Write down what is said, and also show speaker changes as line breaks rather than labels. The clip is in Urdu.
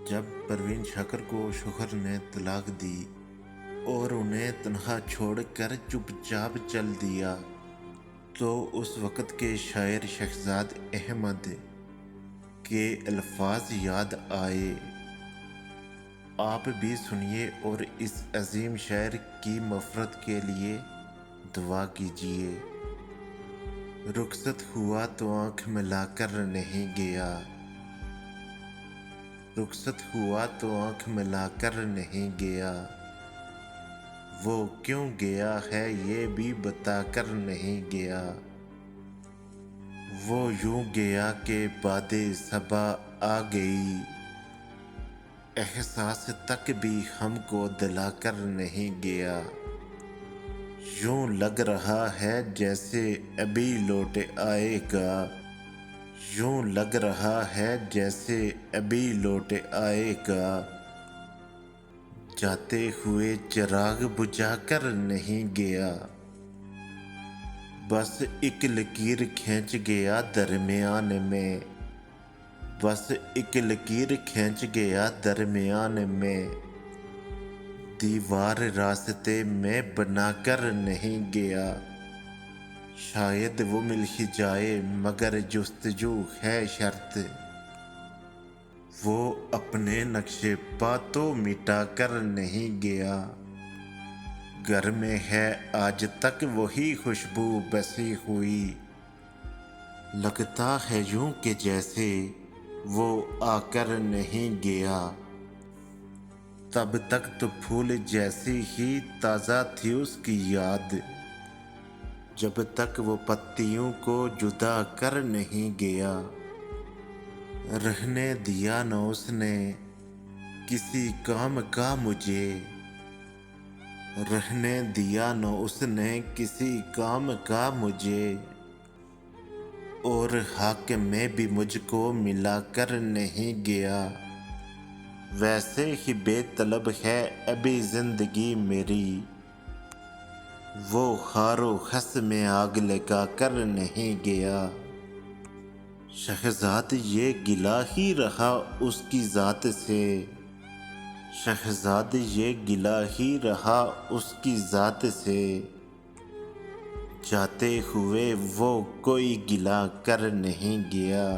جب پروین شاکر کو شوہر نے طلاق دی اور انہیں تنہا چھوڑ کر چپ چاپ چل دیا تو اس وقت کے شاعر شہزاد احمد کے الفاظ یاد آئے۔ آپ بھی سنیے اور اس عظیم شاعر کی مغفرت کے لیے دعا کیجیے۔ رخصت ہوا تو آنکھ ملا کر نہیں گیا، رخصت ہوا تو آنکھ ملا کر نہیں گیا، وہ کیوں گیا ہے یہ بھی بتا کر نہیں گیا، وہ یوں گیا کہ باد صبا آ گئی، احساس تک بھی ہم کو دلا کر نہیں گیا، یوں لگ رہا ہے جیسے ابھی لوٹ آئے گا، یوں لگ رہا ہے جیسے ابھی لوٹ آئے گا، جاتے ہوئے چراغ بجھا کر نہیں گیا، بس ایک لکیر کھینچ گیا درمیان میں، بس ایک لکیر کھینچ گیا درمیان میں، دیوار راستے میں بنا کر نہیں گیا، شاید وہ مل ہی جائے مگر جستجو ہے شرط، وہ اپنے نقش پا تو مٹا کر نہیں گیا، گھر میں ہے آج تک وہی خوشبو بسی ہوئی، لگتا ہے یوں کہ جیسے وہ آ کر نہیں گیا، تب تک تو پھول جیسی ہی تازہ تھی اس کی یاد، جب تک وہ پتیوں کو جدا کر نہیں گیا، رہنے دیا نہ اس نے کسی کام کا مجھے، رہنے دیا نہ اس نے کسی کام کا مجھے، اور حق میں بھی مجھ کو ملا کر نہیں گیا، ویسے ہی بے طلب ہے ابھی زندگی میری، وہ خار و خس میں آگ لگا کر نہیں گیا، شہزاد یہ گلہ ہی رہا اس کی ذات سے، شہزاد یہ گلہ ہی رہا اس کی ذات سے، جاتے ہوئے وہ کوئی گلہ کر نہیں گیا۔